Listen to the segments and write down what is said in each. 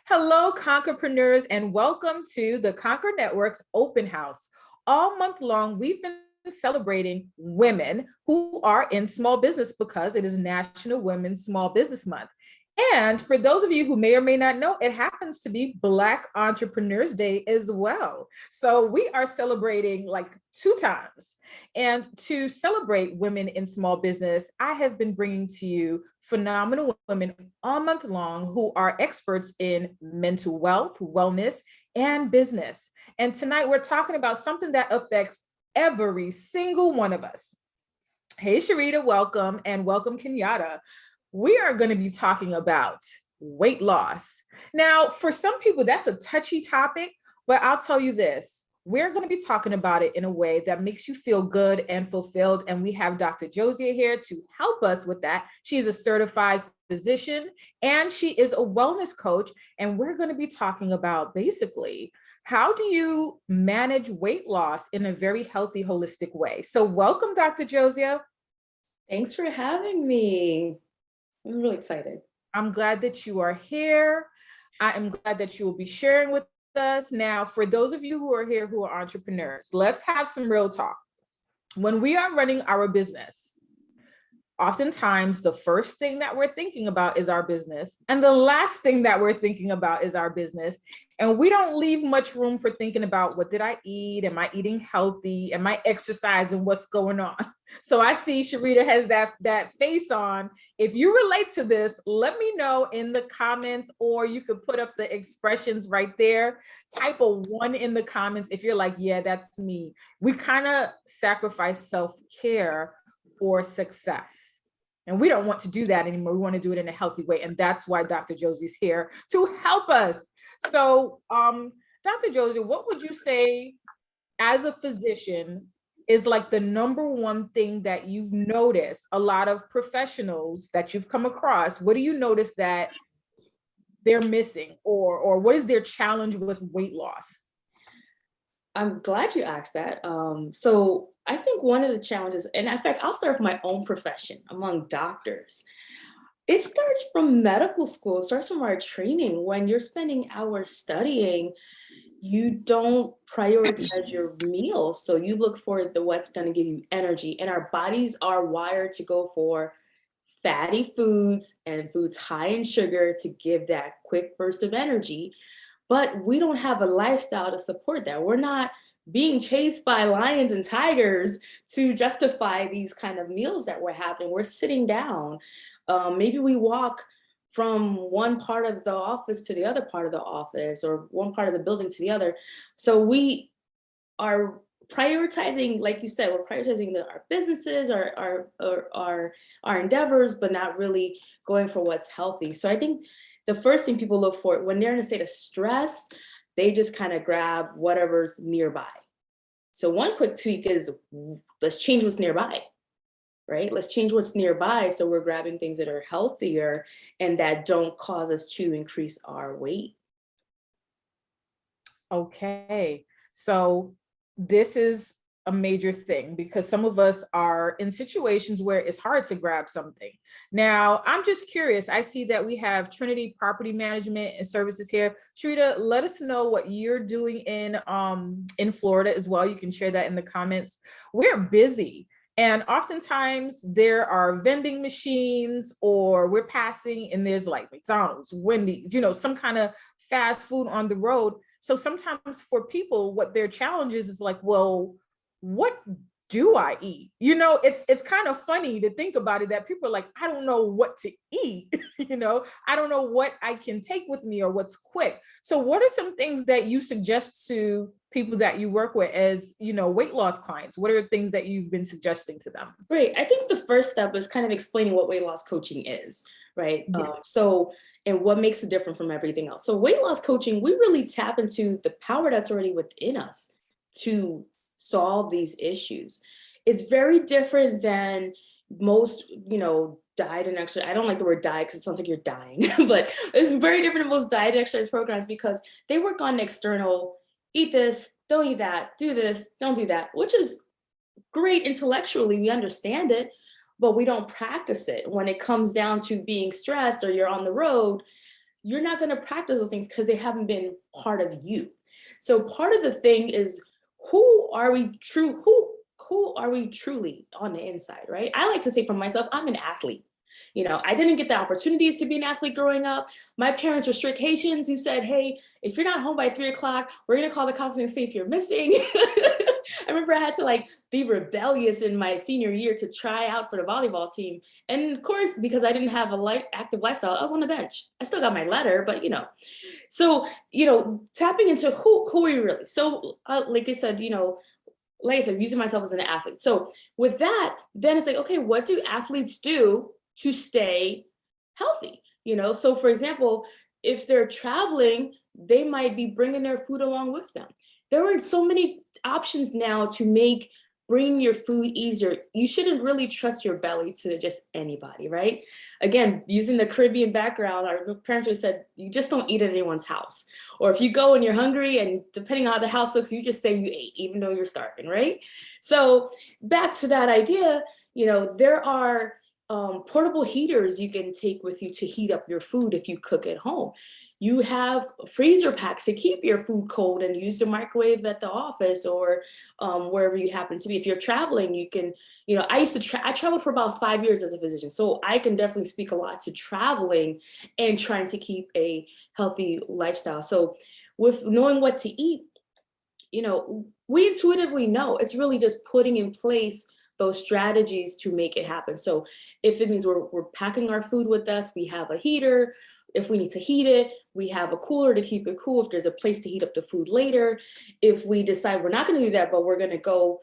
Hello, Conquerpreneurs, and welcome to the Conquer Network's Open House. All month long, we've been celebrating women who are in small business because it is National Women's Small Business Month. And for those of you who may or may not know, it happens to be Black Entrepreneurs Day as well. So we are celebrating like two times. And to celebrate women in small business, I have been bringing to you phenomenal women all month long who are experts in mental wealth, wellness, and business. And tonight we're talking about something that affects every single one of us. Hey, Sharita, welcome, and welcome, Kenyatta. We are going to be talking about weight loss. Now, for some people, that's a touchy topic, but I'll tell you this. We're going to be talking about it in a way that makes you feel good and fulfilled. And we have Dr. Josya here to help us with that. She is a certified physician and she is a wellness coach. And we're going to be talking about basically how do you manage weight loss in a very healthy, holistic way. So welcome, Dr. Josya. Thanks for having me. I'm really excited. I'm glad that you are here. I am glad that you will be sharing with us. Now, for those of you who are here who are entrepreneurs, let's have some real talk. When we are running our business, oftentimes the first thing that we're thinking about is our business, and the last thing that we're thinking about is our business. And we don't leave much room for thinking about what did I eat? Am I eating healthy? Am I exercising? What's going on? So I see Sharita has that face on. If you relate to this, let me know in the comments, or you could put up the expressions right there. Type a 1 in the comments if you're like, yeah, that's me. We kind of sacrifice self-care for success. And we don't want to do that anymore. We want to do it in a healthy way. And that's why Dr. Josya's here to help us. So, Dr. Josya, what would you say as a physician is like the number one thing that you've noticed a lot of professionals that you've come across? What do you notice that they're missing, or what is their challenge with weight loss? I'm glad you asked that. So I think one of the challenges, and in fact, I'll start with my own profession among doctors. It starts from medical school, it starts from our training. When you're spending hours studying, you don't prioritize your meals. So you look for what's going to give you energy. And our bodies are wired to go for fatty foods and foods high in sugar to give that quick burst of energy. But we don't have a lifestyle to support that. We're not being chased by lions and tigers to justify these kind of meals that we're having. We're sitting down. Maybe we walk from one part of the office to the other part of the office, or one part of the building to the other. So we are prioritizing, like you said, we're prioritizing our businesses, our endeavors, but not really going for what's healthy. So I think the first thing people look for when they're in a state of stress, they just kind of grab whatever's nearby. So one quick tweak is, let's change what's nearby, right? Let's change what's nearby. So we're grabbing things that are healthier and that don't cause us to increase our weight. Okay, so this is a major thing because some of us are in situations where it's hard to grab something. Now, I'm just curious. I see that we have Trinity Property Management and Services here. Sharita, let us know what you're doing in Florida as well. You can share that in the comments. We're busy. And oftentimes there are vending machines, or we're passing and there's like McDonald's, Wendy's, some kind of fast food on the road. So sometimes for people, what their challenge is like, well, what do I eat? It's kind of funny to think about it, that people are like, I don't know what to eat. I don't know what I can take with me or what's quick. So what are some things that you suggest to people that you work with as, weight loss clients? What are things that you've been suggesting to them? Great. I think the first step is kind of explaining what weight loss coaching is, right? Yeah. And what makes it different from everything else. So weight loss coaching, we really tap into the power that's already within us to solve these issues. It's very different than most, diet and exercise. I don't like the word diet because it sounds like you're dying, but it's very different than most diet and exercise programs because they work on external, eat this, don't eat that, do this, don't do that, which is great intellectually, we understand it, but we don't practice it. When it comes down to being stressed or you're on the road, you're not going to practice those things because they haven't been part of you. So part of the thing is, who are we who are we truly on the inside, right? I like to say for myself, I'm an athlete. I didn't get the opportunities to be an athlete growing up. My parents were strict Haitians who said, hey, if you're not home by 3 o'clock, we're going to call the cops and say if you're missing. I remember I had to like be rebellious in my senior year to try out for the volleyball team. And of course, because I didn't have a active lifestyle, I was on the bench. I still got my letter, but so, tapping into who are you really? So like I said, using myself as an athlete. So with that, then it's like, okay, what do athletes do to stay healthy? So for example, if they're traveling, they might be bringing their food along with them. There are so many options now to make bringing your food easier. You shouldn't really trust your belly to just anybody, right? Again, using the Caribbean background, our parents always said, you just don't eat at anyone's house. Or if you go and you're hungry, and depending on how the house looks, you just say you ate, even though you're starving, right? So back to that idea, there are portable heaters you can take with you to heat up your food if you cook at home. You have freezer packs to keep your food cold and use the microwave at the office or wherever you happen to be. If you're traveling, you can, I traveled for about 5 years as a physician. So I can definitely speak a lot to traveling and trying to keep a healthy lifestyle. So with knowing what to eat, we intuitively know. It's really just putting in place those strategies to make it happen. So if it means we're packing our food with us, we have a heater. If we need to heat it, we have a cooler to keep it cool. If there's a place to heat up the food later, if we decide we're not going to do that, but we're going to go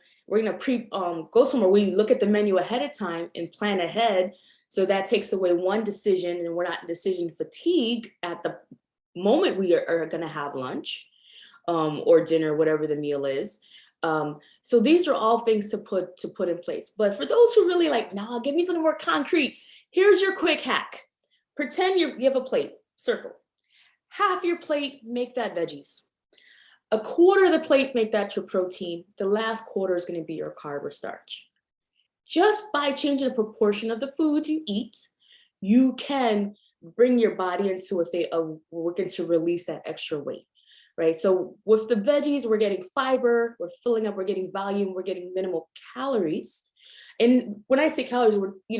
somewhere, we look at the menu ahead of time and plan ahead. So that takes away one decision, and we're not decision fatigue at the moment we are going to have lunch or dinner, whatever the meal is. So these are all things to put in place. But for those who really like, nah, give me something more concrete. Here's your quick hack. Pretend you have a plate, circle. Half your plate, make that veggies. A quarter of the plate, make that your protein. The last quarter is going to be your carb or starch. Just by changing the proportion of the foods you eat, you can bring your body into a state of working to release that extra weight. Right. So with the veggies, we're getting fiber, we're filling up, we're getting volume, we're getting minimal calories. And when I say calories,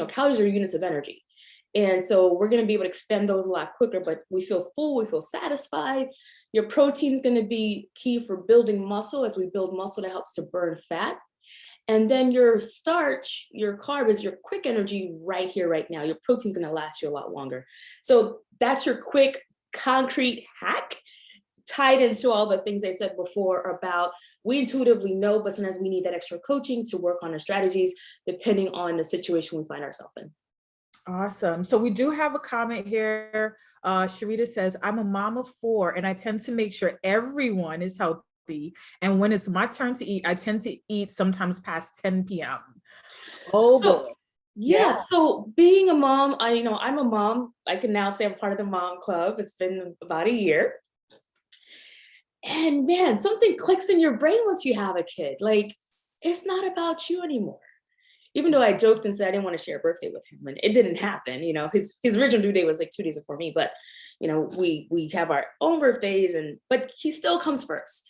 calories are units of energy. And so we're going to be able to expend those a lot quicker, but we feel full, we feel satisfied. Your protein is going to be key for building muscle. As we build muscle, that helps to burn fat. And then your starch, your carb is your quick energy right here, right now. Your protein is going to last you a lot longer. So that's your quick, concrete hack, tied into all the things I said before about we intuitively know, but sometimes we need that extra coaching to work on our strategies depending on the situation we find ourselves in. Awesome. So we do have a comment here. Sharita says, I'm a mom of 4 and I tend to make sure everyone is healthy. And when it's my turn to eat, I tend to eat sometimes past 10 p.m. Oh boy. Yeah. So being a mom, I'm a mom. I can now say I'm part of the mom club. It's been about a year. And man, something clicks in your brain once you have a kid. Like, it's not about you anymore. Even though I joked and said I didn't want to share a birthday with him, and it didn't happen. His original due date was like 2 days before me, but we have our own birthdays, but he still comes first.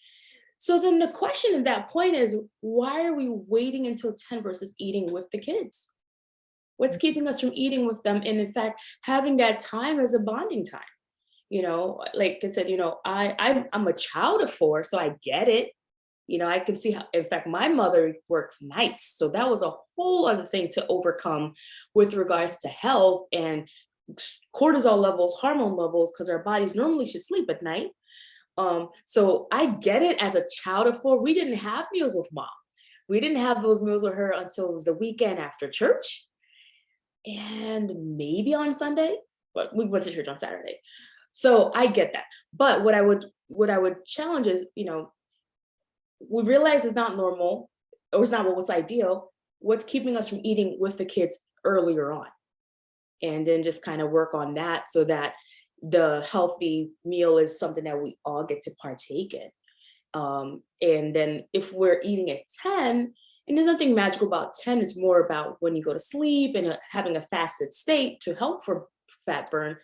So then the question at that point is, why are we waiting until 10 versus eating with the kids? What's keeping us from eating with them? And in fact, having that time as a bonding time. Like I said, I'm a child of 4, so I get it. I can see how, in fact, my mother works nights. So that was a whole other thing to overcome with regards to health and cortisol levels, hormone levels, because our bodies normally should sleep at night. So I get it. As a child of 4, we didn't have meals with mom. We didn't have those meals with her until it was the weekend after church. And maybe on Sunday, but we went to church on Saturday. So I get that. But what I would challenge is, we realize it's not normal, or it's not what's ideal. What's keeping us from eating with the kids earlier on? And then just kind of work on that so that the healthy meal is something that we all get to partake in. And then if we're eating at 10, and there's nothing magical about 10, it's more about when you go to sleep and having a fasted state to help for fat burn.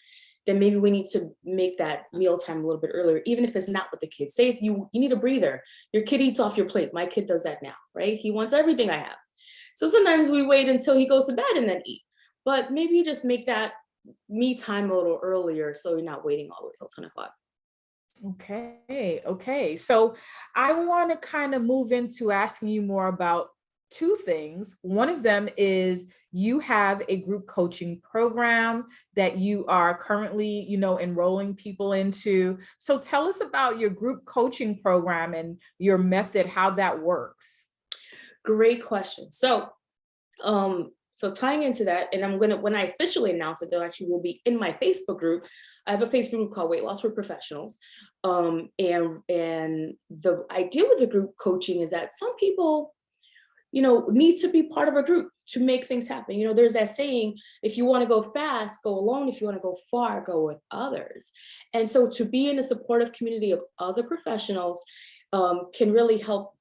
then maybe we need to make that mealtime a little bit earlier, even if it's not with the kids. Say if you need a breather, your kid eats off your plate. My kid does that now, right? He wants everything I have. So sometimes we wait until he goes to bed and then eat. But maybe you just make that me time a little earlier so you're not waiting all the way till 10 o'clock. Okay. So I want to kind of move into asking you more about two things. One of them is you have a group coaching program that you are currently, enrolling people into. So tell us about your group coaching program and your method, how that works. Great question. So tying into that, and when I officially announce it, they'll actually will be in my Facebook group. I have a Facebook group called Weight Loss for Professionals. And the idea with the group coaching is that some people, need to be part of a group to make things happen. There's that saying, if you want to go fast, go alone. If you want to go far, go with others. And so to be in a supportive community of other professionals can really help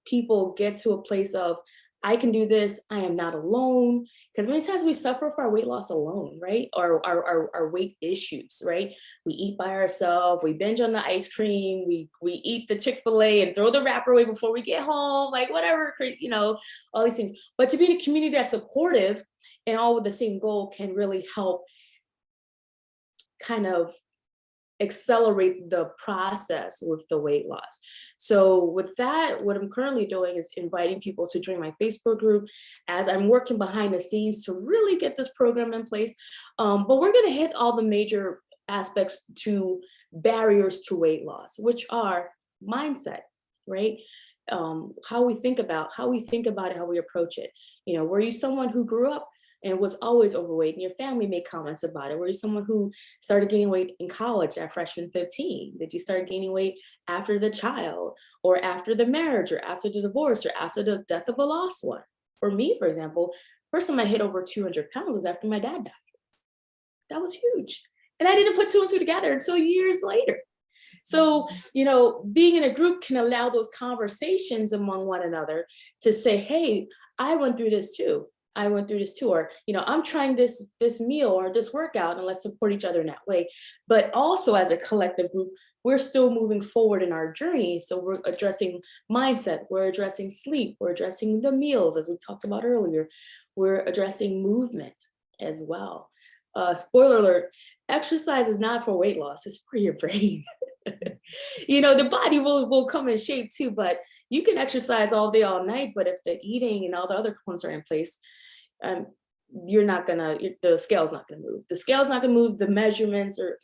people get to a place of, I can do this. I am not alone. Because many times we suffer for our weight loss alone, right? Or our weight issues, right? We eat by ourselves. We binge on the ice cream. We eat the Chick-fil-A and throw the wrapper away before we get home, like whatever, all these things. But to be in a community that's supportive and all with the same goal can really help kind of accelerate the process with the weight loss. So with that, what I'm currently doing is inviting people to join my Facebook group as I'm working behind the scenes to really get this program in place. But we're going to hit all the major aspects to barriers to weight loss, which are mindset, right? How we think about it, how we approach it. Were you someone who grew up and was always overweight and your family made comments about it? Were you someone who started gaining weight in college at freshman 15? Did you start gaining weight after the child or after the marriage or after the divorce or after the death of a lost one? For me, for example, first time I hit over 200 pounds was after my dad died. That was huge. And I didn't put two and two together until years later. So, being in a group can allow those conversations among one another to say, hey, I went through this too. Or, I'm trying this meal or this workout, and let's support each other in that way. But also as a collective group, we're still moving forward in our journey. So we're addressing mindset, we're addressing sleep, we're addressing the meals, as we talked about earlier. We're addressing movement as well. Spoiler alert, exercise is not for weight loss, it's for your brain. The body will come in shape too, but you can exercise all day, all night. But if the eating and all the other components are in place, the scale's not gonna move. The scale's not gonna move. The measurements or,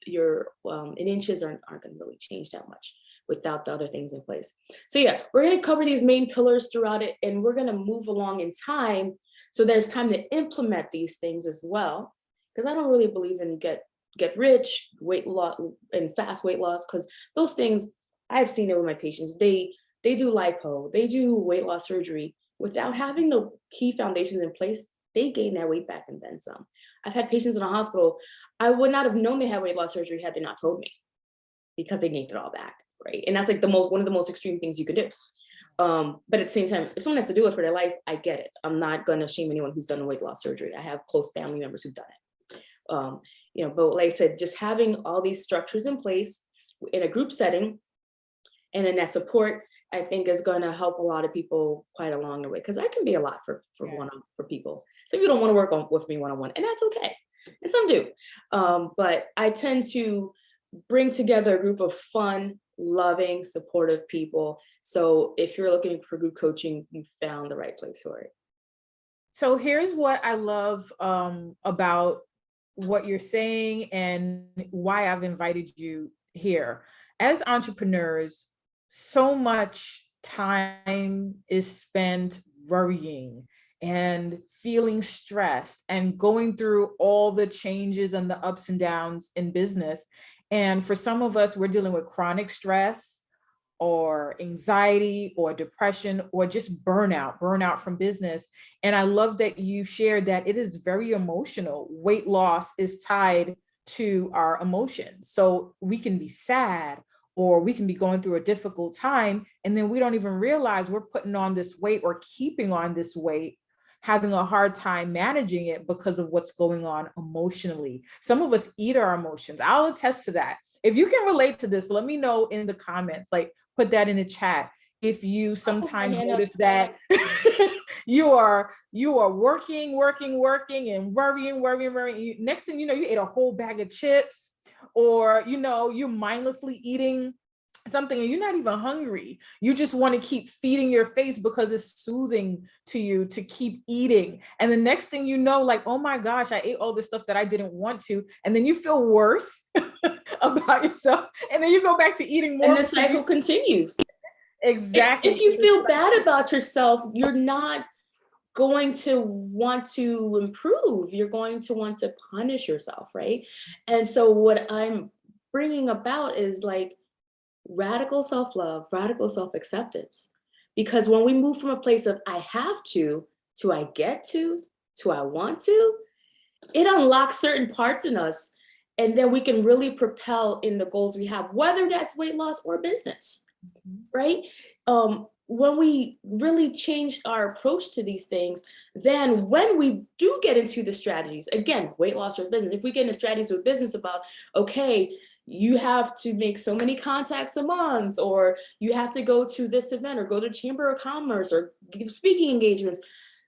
your in inches aren't gonna really change that much without the other things in place. So yeah, we're gonna cover these main pillars throughout it, and we're gonna move along in time. So there's time to implement these things as well. Because I don't really believe in get rich, weight loss, and fast weight loss, because those things, I've seen it with my patients. They do lipo, they do weight loss surgery without having the key foundations in place. They gain that weight back and then some. I've had patients in the hospital, I would not have known they had weight loss surgery had they not told me, because they gained it all back, right? And that's like one of the most extreme things you could do. But at the same time, if someone has to do it for their life, I get it. I'm not going to shame anyone who's done a weight loss surgery. I have close family members who've done it. But like I said, just having all these structures in place in a group setting and in that support, I think is going to help a lot of people quite along the way, because I can be a lot for people. Some people don't want to work with me one-on-one, and that's okay. And some do. But I tend to bring together a group of fun, loving, supportive people. So if you're looking for group coaching, you found the right place for it. So here's what I love about what you're saying and why I've invited you here. As entrepreneurs, so much time is spent worrying and feeling stressed and going through all the changes and the ups and downs in business. And for some of us, we're dealing with chronic stress or anxiety or depression or just burnout from business. And I love that you shared that it is very emotional. Weight loss is tied to our emotions. So we can be sad or we can be going through a difficult time, and then we don't even realize we're putting on this weight or keeping on this weight having a hard time managing it because of what's going on emotionally. Some of us eat our emotions. I'll attest to that. If you can relate to this, let me know in the comments, like put that in the chat. If you sometimes notice that you are working and worrying. Next thing you know, you ate a whole bag of chips, or you're mindlessly eating something and you're not even hungry. You just want to keep feeding your face because it's soothing to you to keep eating. And the next thing you know, like, oh my gosh, I ate all this stuff that I didn't want to. And then you feel worse about yourself. And then you go back to eating more. And the cycle continues. Exactly. If you feel bad about yourself, you're not going to want to improve. You're going to want to punish yourself, right? And so what I'm bringing about is like radical self-love, radical self-acceptance. Because when we move from a place of I have to I get to I want to, it unlocks certain parts in us. And then we can really propel in the goals we have, whether that's weight loss or business, right? When we really changed our approach to these things, then when we do get into the strategies, again, weight loss or business, if we get into strategies with business about, okay, you have to make so many contacts a month, or you have to go to this event or go to Chamber of Commerce or give speaking engagements,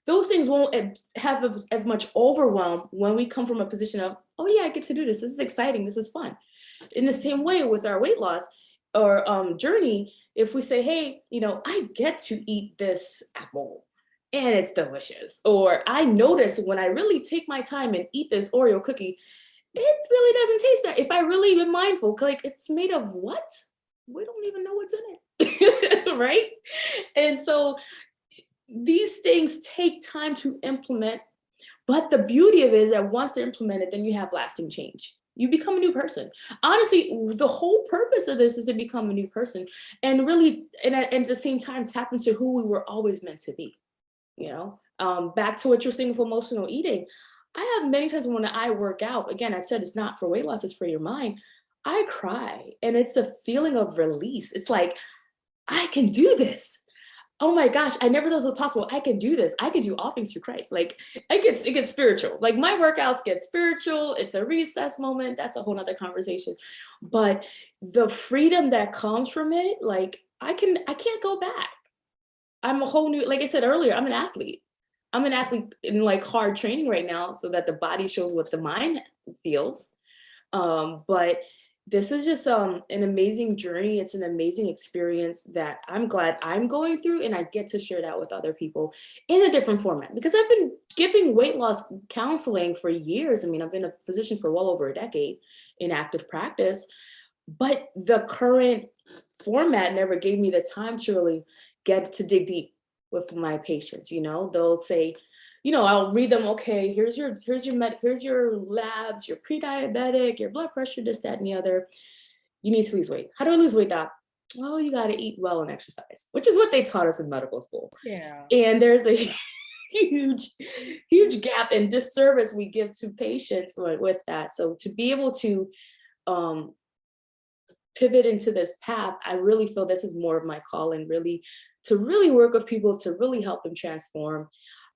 those things won't have as much overwhelm when we come from a position of, oh yeah, I get to do this. This is exciting. This is fun. In the same way with our weight loss or journey, if we say, hey, I get to eat this apple and it's delicious, or I notice when I really take my time and eat this Oreo cookie, it really doesn't taste that. If I really am mindful, like, it's made of what? We don't even know what's in it, right? And so these things take time to implement, but the beauty of it is that once they're implemented, then you have lasting change. You become a new person. Honestly, the whole purpose of this is to become a new person and really, and at the same time, tap into who we were always meant to be. Back to what you're saying with emotional eating. I have many times when I work out, again, I said it's not for weight loss, it's for your mind. I cry and it's a feeling of release. It's like, I can do this. Oh my gosh, I never thought it was possible. I can do this. I can do all things through Christ. Like it gets spiritual. Like my workouts get spiritual. It's a recess moment. That's a whole nother conversation. But the freedom that comes from it, like I can't go back. I'm a whole new, like I said earlier, I'm an athlete. I'm an athlete in like hard training right now so that the body shows what the mind feels. But this is just an amazing journey. It's an amazing experience that I'm glad I'm going through, and I get to share that with other people in a different format, because I've been giving weight loss counseling for years. I mean, I've been a physician for well over a decade in active practice, but the current format never gave me the time to really get to dig deep with my patients. They'll say, I'll read them. Okay, here's your labs, your pre-diabetic, your blood pressure, this, that, and the other. You need to lose weight. How do I lose weight, doc? Well, you got to eat well and exercise, which is what they taught us in medical school. Yeah. And there's a huge gap and disservice we give to patients with that. So to be able to pivot into this path, I really feel this is more of my calling, really, to really work with people, to really help them transform.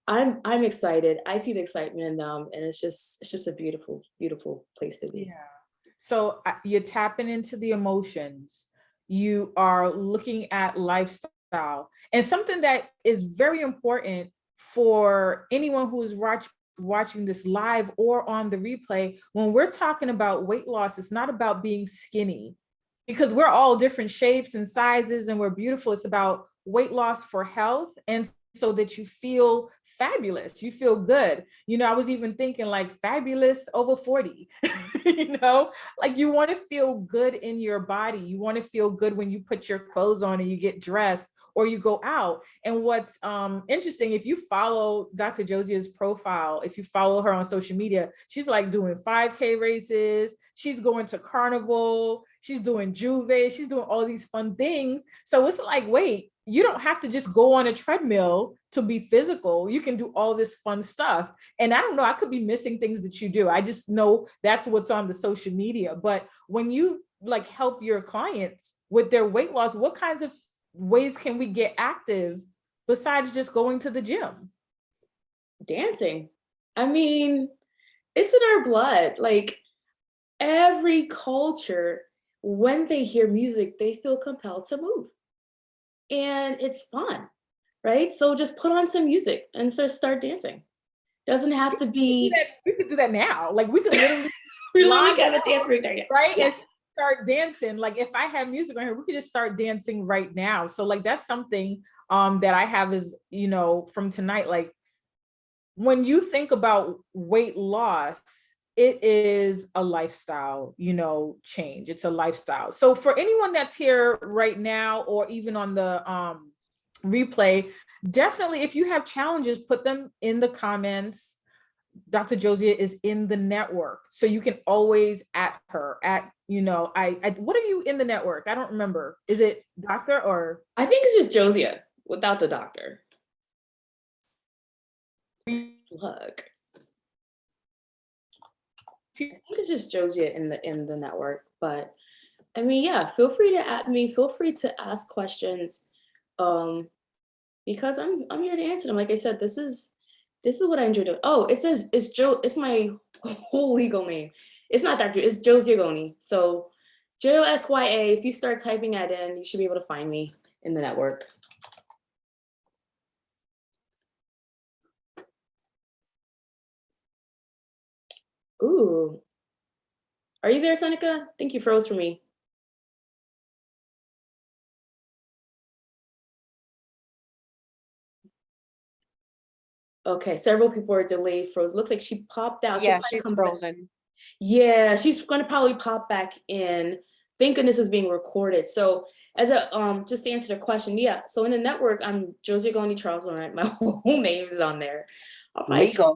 I'm excited. I see the excitement in them, and it's just a beautiful, beautiful place to be. Yeah. So you're tapping into the emotions. You are looking at lifestyle, and something that is very important for anyone who is watching this live or on the replay. When we're talking about weight loss, it's not about being skinny, because we're all different shapes and sizes and we're beautiful. It's about weight loss for health, and so that you feel fabulous, you feel good. I was even thinking like fabulous over 40, like you want to feel good in your body. You want to feel good when you put your clothes on and you get dressed or you go out. And what's interesting, if you follow Dr. Josya's profile, if you follow her on social media, she's like doing 5K races. She's going to carnival. She's doing Juve. She's doing all these fun things. So it's like, wait, you don't have to just go on a treadmill to be physical. You can do all this fun stuff. And I don't know, I could be missing things that you do. I just know that's what's on the social media. But when you like help your clients with their weight loss, what kinds of ways can we get active besides just going to the gym? Dancing. I mean, it's in our blood. Like every culture, when they hear music, they feel compelled to move. And it's fun, right? So just put on some music and start dancing. Doesn't have to be We could do that now. Like we could literally we literally log have a dance break there. Yeah. right Yeah. and start dancing. Like if I have music on here, we could just start dancing right now. So like that's something that I have is, from tonight. Like when you think about weight loss, it is a lifestyle, change. It's a lifestyle. So for anyone that's here right now, or even on the replay, definitely if you have challenges, put them in the comments. Dr. Josya is in the network, so you can always at her at, what are you in the network? I don't remember. Is it doctor or? I think it's just Josya without the doctor. Look. I think it's just Josya in the network, but I mean, yeah, feel free to add me, feel free to ask questions. Because I'm here to answer them. Like I said, this is what I enjoy doing. Oh, it says it's Joe, it's my whole legal name. It's not Dr. It's Josya Goni. So Josya. If you start typing that in, you should be able to find me in the network. Ooh. Are you there, Seneca? I think you froze for me. Okay, several people are delayed, froze. Looks like she popped out. Yeah, she's frozen. Yeah, she's gonna probably pop back in. Thank goodness it's being recorded. So as a just to answer the question, yeah. So in the network, I'm Josya Goni Charles Laurent. My whole name is on there. Legal,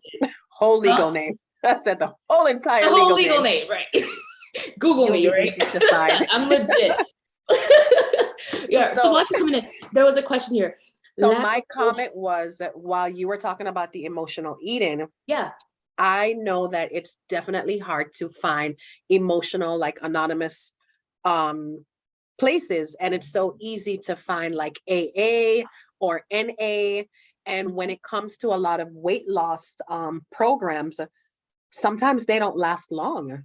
whole legal name. That's it. The whole entire the whole legal name, right? Google You'll me, be right? easy to find. I'm legit. Yeah. So while she's coming in, there was a question here. So my comment was that while you were talking about the emotional eating, yeah, I know that it's definitely hard to find emotional, like anonymous places. And it's so easy to find like AA or NA. And when it comes to a lot of weight loss programs, sometimes they don't last long.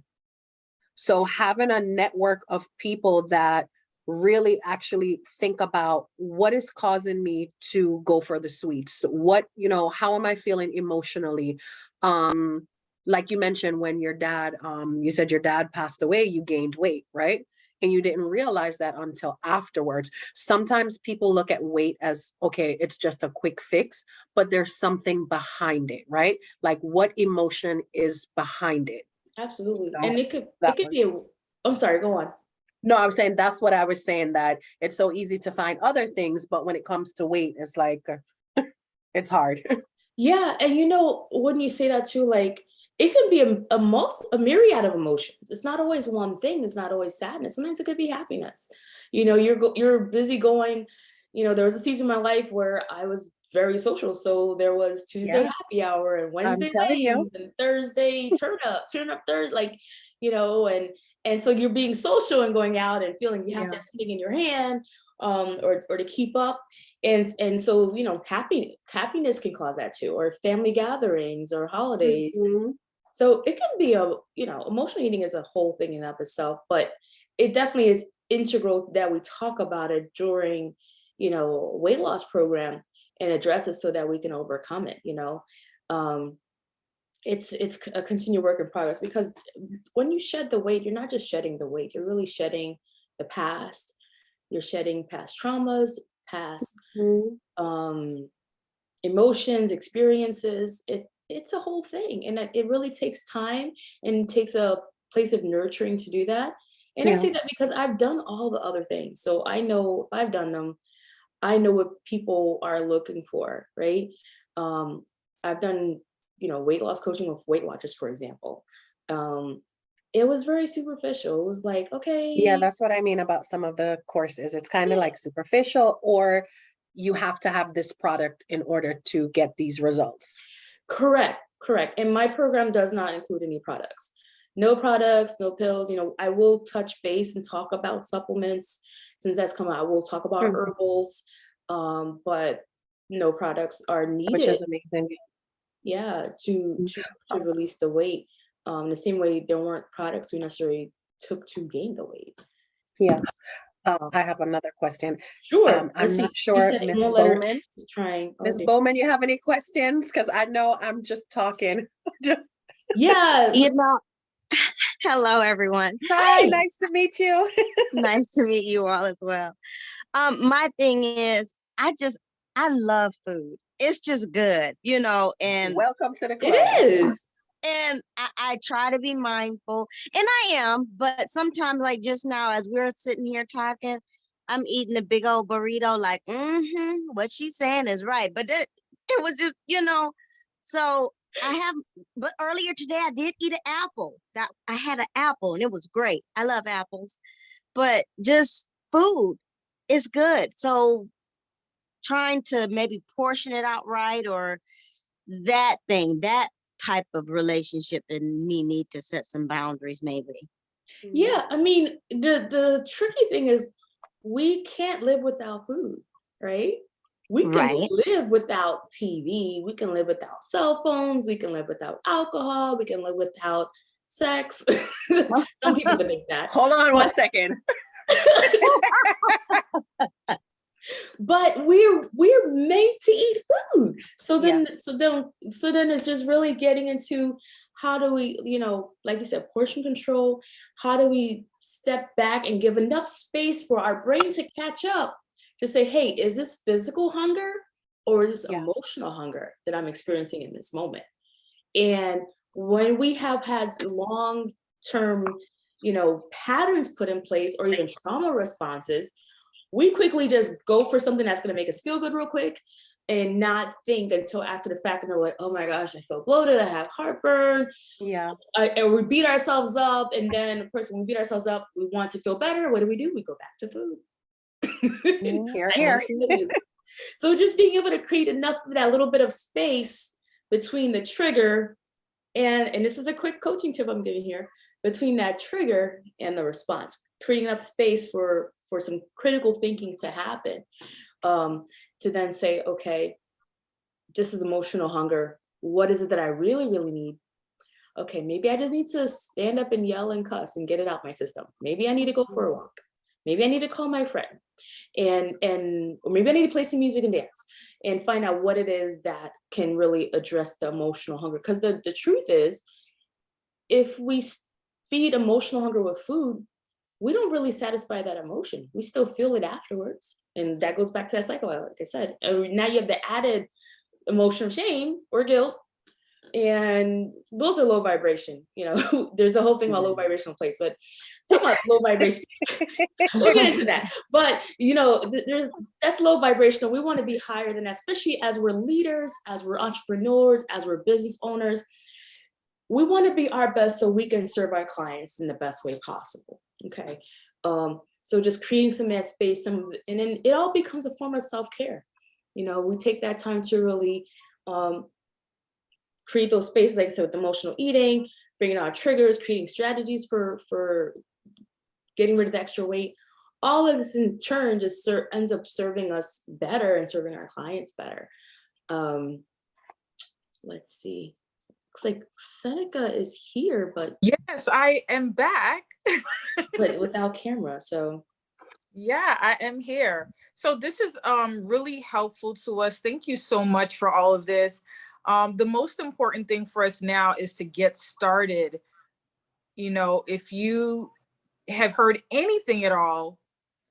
So having a network of people that really actually think about what is causing me to go for the sweets, what, how am I feeling emotionally? Like you mentioned, when your dad, you said your dad passed away, you gained weight, right? And you didn't realize that until afterwards. Sometimes people look at weight as, okay, it's just a quick fix, but there's something behind it, right? Like what emotion is behind it. Absolutely. So and it could be I'm sorry, go on. No, I was saying that's what I was saying, that it's so easy to find other things, but when it comes to weight, it's like it's hard. Yeah, and when you say that too, like it can be a myriad of emotions. It's not always one thing. It's not always sadness. Sometimes it could be happiness. You're busy going. There was a season in my life where I was very social, so there was Tuesday happy hour and Wednesday lanes and Thursday turn up Thursday, like and so you're being social and going out and feeling you have to have something in your hand, or to keep up. And so, happiness can cause that too, or family gatherings or holidays. Mm-hmm. So it can be emotional eating is a whole thing in and of itself, but it definitely is integral that we talk about it during, a weight loss program and address it so that we can overcome it. It's a continued work in progress, because when you shed the weight, you're not just shedding the weight, you're really shedding the past. You're shedding past traumas, past emotions, experiences. It's a whole thing, and it really takes time and takes a place of nurturing to do that. And I say that because I've done all the other things, so I know if I've done them, I know what people are looking for, right? I've done, weight loss coaching with Weight Watchers, for example. It was very superficial. It was like, okay. Yeah, that's what I mean about some of the courses. It's kind of like superficial, or you have to have this product in order to get these results. Correct. And my program does not include any products. No products, no pills. I will touch base and talk about supplements. Since that's come out, I will talk about herbals, but no products are needed. Which is amazing. yeah, to release the weight. The same way there weren't products we necessarily took to gain the weight. Yeah. I have another question. Sure. Let's I'm see. not She sure, said Miss one letter. Bowman. She's trying. Miss Bowman, you have any questions? Because I know I'm just talking. Yeah. You know, hello everyone. Hi, Hi. nice to meet you. Nice to meet you all as well. My thing is, I love food. It's just good, and Welcome to the club. It is. I try to be mindful, and I am, but sometimes, like just now, as we're sitting here talking, I'm eating a big old burrito, like, what she's saying is right. But it was just, so I have, but earlier today I did eat an apple. That I had an apple and it was great. I love apples, but just food is good. So trying to maybe portion it out right, or that type of relationship and me need to set some boundaries maybe. Yeah. I mean, the tricky thing is we can't live without food, right? We can Right. live without TV. We can live without cell phones. We can live without alcohol. We can live without sex. Some people think that. Hold on one second. But we're made to eat food. So then it's just really getting into how do we, like you said, portion control. How do we step back and give enough space for our brain to catch up to say, hey, is this physical hunger or is this emotional hunger that I'm experiencing in this moment? And when we have had long-term, patterns put in place or even trauma responses, we quickly just go for something that's going to make us feel good real quick and not think until after the fact. And they're like, oh my gosh, I feel bloated. I have heartburn. Yeah. And we beat ourselves up. And then, of course, when we beat ourselves up, we want to feel better. What do? We go back to food. Here, here. So just being able to create enough of that little bit of space between the trigger and this is a quick coaching tip I'm giving here, between that trigger and the response, creating enough space for some critical thinking to happen, to then say, okay, this is emotional hunger. What is it that I really, really need? Okay, maybe I just need to stand up and yell and cuss and get it out my system. Maybe I need to go for a walk. Maybe I need to call my friend, or maybe I need to play some music and dance and find out what it is that can really address the emotional hunger. Because the truth is, if we feed emotional hunger with food, we don't really satisfy that emotion. We still feel it afterwards. And that goes back to that cycle, like I said. And now you have the added emotion of shame or guilt. And those are low vibration. There's a whole thing about low vibrational plates, but talking about low vibration, we'll get into that. But that's low vibrational. We want to be higher than that, especially as we're leaders, as we're entrepreneurs, as we're business owners. We want to be our best so we can serve our clients in the best way possible. Okay. So just creating some of that space, and then it all becomes a form of self-care. We take that time to really create those spaces, like I said, with emotional eating, bringing our triggers, creating strategies for getting rid of the extra weight. All of this in turn just ends up serving us better and serving our clients better. Let's see. Looks like Seneca is here, but yes, I am back. but without camera. So yeah, I am here. So this is really helpful to us. Thank you so much for all of this. The most important thing for us now is to get started. If you have heard anything at all,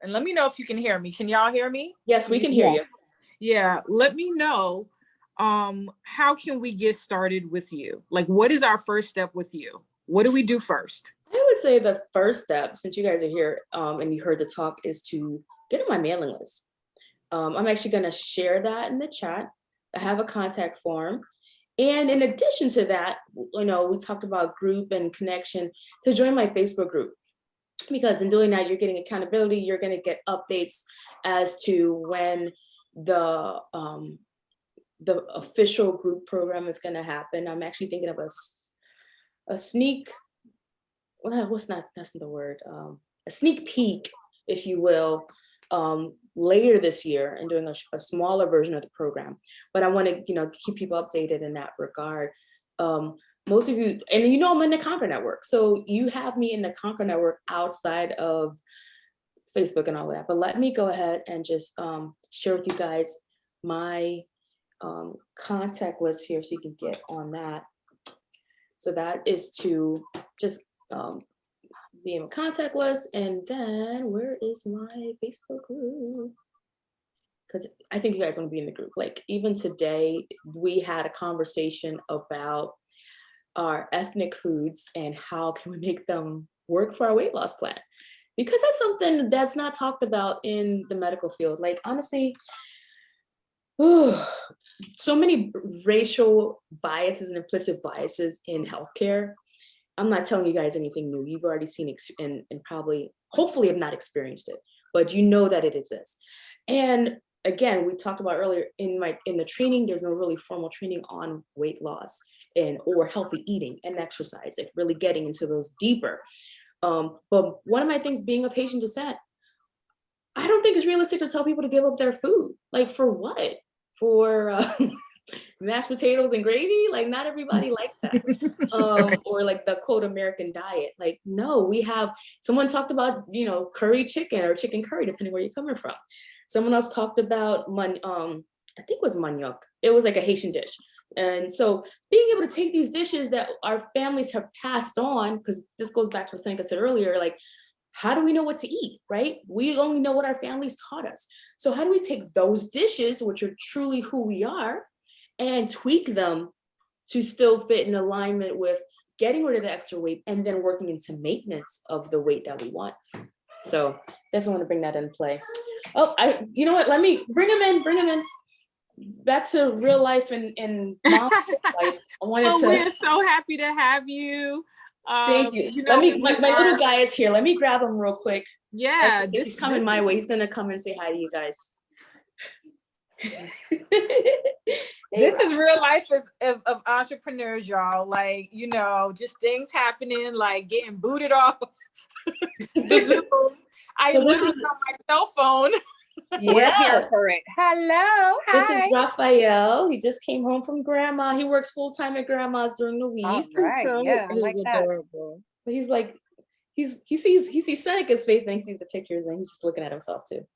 and let me know if you can hear me. Can y'all hear me? yes, we can hear you. Yeah, let me know. How can we get started with you? Like, what is our first step with you? What do we do first? I would say the first step, since you guys are here and you heard the talk, is to get on my mailing list. I'm actually going to share that in the chat. I have a contact form. And in addition to that, we talked about group and connection, to join my Facebook group. Because in doing that, you're getting accountability. You're going to get updates as to when the official group program is going to happen. I'm actually thinking of a sneak. That's not the word. A sneak peek, if you will, later this year and doing a smaller version of the program. But I want to, keep people updated in that regard. Most of you, and I'm in the Conquer Network. So you have me in the Conquer Network outside of Facebook and all of that. But let me go ahead and just share with you guys my contact list here so you can get on that. So that is to just be in a contact list. And then where is my Facebook group? Because I think you guys want to be in the group. Like even today, we had a conversation about our ethnic foods and how can we make them work for our weight loss plan? Because that's something that's not talked about in the medical field. Like honestly, so many racial biases and implicit biases in healthcare. I'm not telling you guys anything new. You've already seen it and probably, hopefully have not experienced it, but you know that it exists. And again, we talked about earlier in the training, there's no really formal training on weight loss or healthy eating and exercise, like really getting into those deeper. But one of my things being of Haitian descent, I don't think it's realistic to tell people to give up their food. Like for what? For mashed potatoes and gravy? Like not everybody likes that. Okay. Or like the quote American diet. Like no, someone talked about, curry chicken or chicken curry, depending where you're coming from. Someone else talked about I think it was manioc. It was like a Haitian dish. And so being able to take these dishes that our families have passed on, because this goes back to something I said earlier, like, how do we know what to eat, right? We only know what our families taught us. So how do we take those dishes, which are truly who we are, and tweak them to still fit in alignment with getting rid of the extra weight and then working into maintenance of the weight that we want? So definitely want to bring that in play. Oh, you know what? Let me bring him in. Back to real life and mom life. I wanted to. We're so happy to have you. Thank you. Let me. My little guy is here. Let me grab him real quick. Yeah, he's coming my way. He's gonna come and say hi to you guys. This is real life of entrepreneurs, y'all. Like, just things happening, like getting booted off the Zoom. I literally on my cell phone. We're here for it. Hello. Hi. This is Raphael. He just came home from grandma. He works full time at grandma's during the week. All right. Yeah, I like that. Adorable. But he's like, he sees Seneca's face and he sees the pictures and he's just looking at himself too.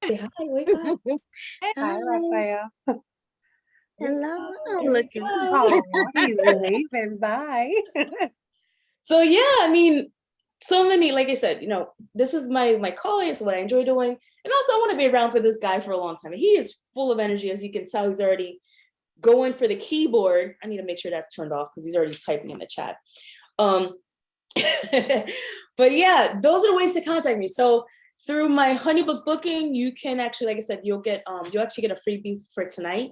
Say hi, wake up. Hi, Raphael. Hello. I'm looking. Oh, he's leaving. Bye. So yeah, I mean, so many, like I said, this is my calling. It's what I enjoy doing. And also I want to be around for this guy for a long time. He is full of energy. As you can tell, he's already going for the keyboard. I need to make sure that's turned off because he's already typing in the chat. But yeah, those are the ways to contact me. So through my HoneyBook booking, you can actually, like I said, you'll actually get a freebie for tonight.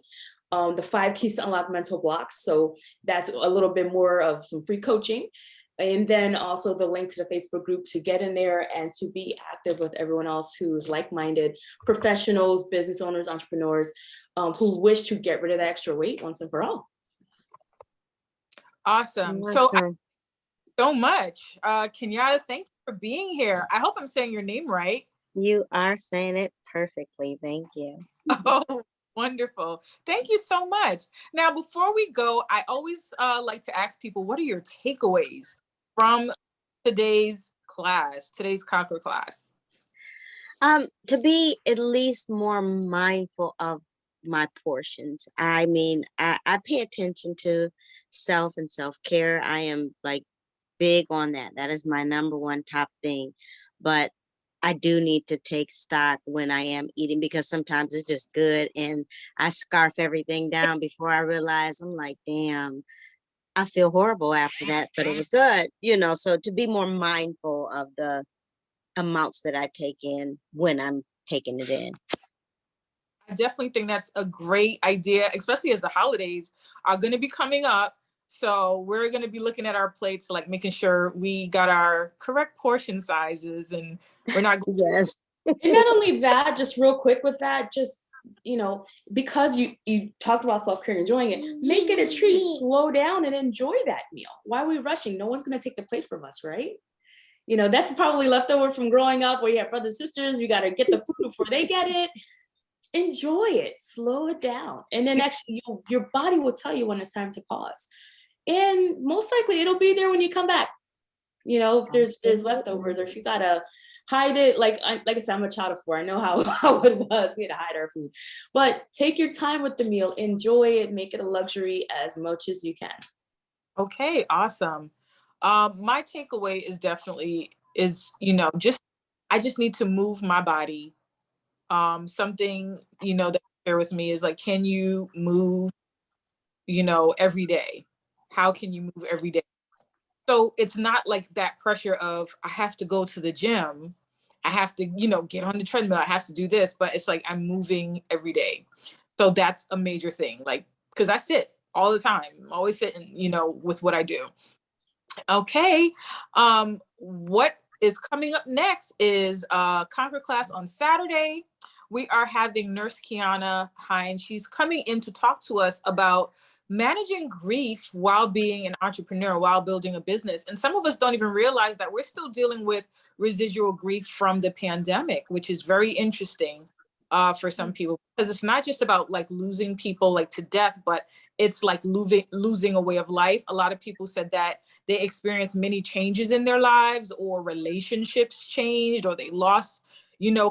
The 5 keys to unlock mental blocks. So that's a little bit more of some free coaching. And then also the link to the Facebook group to get in there and to be active with everyone else who's like-minded professionals, business owners, entrepreneurs, who wish to get rid of the extra weight once and for all. Awesome. So much. Kenyatta, thank you for being here. I hope I'm saying your name right. You are saying it perfectly. Thank you. Oh, wonderful. Thank you so much. Now, before we go, I always like to ask people, what are your takeaways from today's Conquer class? To be at least more mindful of my portions. I mean, I pay attention to self and self-care. I am like big on that. That is my number one top thing. But I do need to take stock when I am eating because sometimes it's just good and I scarf everything down before I realize I'm like, damn, I feel horrible after that, but it was good, so to be more mindful of the amounts that I take in when I'm taking it in. I definitely think that's a great idea, especially as the holidays are going to be coming up. So we're going to be looking at our plates, like making sure we got our correct portion sizes and we're not. Yes. And not only that, just real quick with that, just, because you talked about self-care and enjoying it, make it a treat, slow down and enjoy that meal. Why are we rushing? No one's going to take the plate from us, right? You know, that's probably leftover from growing up where you have brothers and sisters, you got to get the food before they get it. Enjoy it, slow it down. And then actually your body will tell you when it's time to pause. And most likely it'll be there when you come back. You know, if there's leftovers, or if you gotta hide it, like I said, I'm a child of 4. I know how it was. We had to hide our food. But take your time with the meal, enjoy it, make it a luxury as much as you can. Okay, awesome. My takeaway is definitely I just need to move my body. Something, that share with me is like, can you move, every day? How can you move every day? So it's not like that pressure of I have to go to the gym. I have to, get on the treadmill. I have to do this, but it's like I'm moving every day. So that's a major thing. Like, because I sit all the time, I'm always sitting, with what I do. Okay. What is coming up next is Conquer class on Saturday. We are having Nurse Kiana Hines. She's coming in to talk to us about managing grief while being an entrepreneur, while building a business. And some of us don't even realize that we're still dealing with residual grief from the pandemic, which is very interesting for some people, because it's not just about like losing people like to death, but it's like losing a way of life. A lot of people said that they experienced many changes in their lives, or relationships changed, or they lost,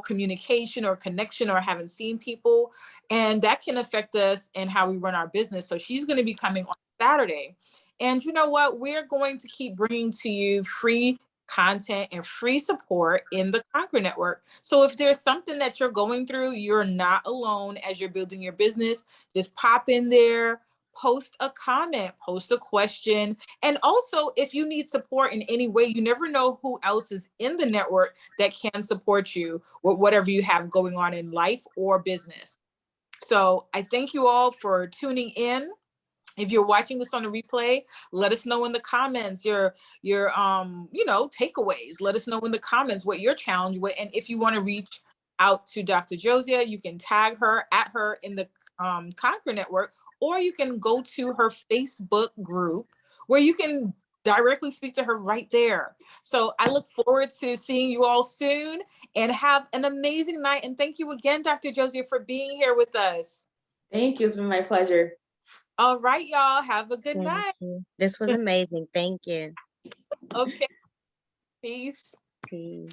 communication or connection, or haven't seen people. And that can affect us and how we run our business. So she's going to be coming on Saturday. And you know what? We're going to keep bringing to you free content and free support in the Conquer Network. So if there's something that you're going through, you're not alone as you're building your business. Just pop in there, post a comment, post a question. And also, if you need support in any way, you never know who else is in the network that can support you with whatever you have going on in life or business. So I thank you all for tuning in. If you're watching this on a replay, let us know in the comments your takeaways. Let us know in the comments what you're challenged with. And if you want to reach out to Dr. Josya, you can tag her at her in the Conquer Network, or you can go to her Facebook group where you can directly speak to her right there. So I look forward to seeing you all soon, and have an amazing night. And thank you again, Dr. Josya, for being here with us. Thank you. It's been my pleasure. All right, y'all. Have a good Thank night. you. This was amazing. Thank you. Okay. Peace. Peace.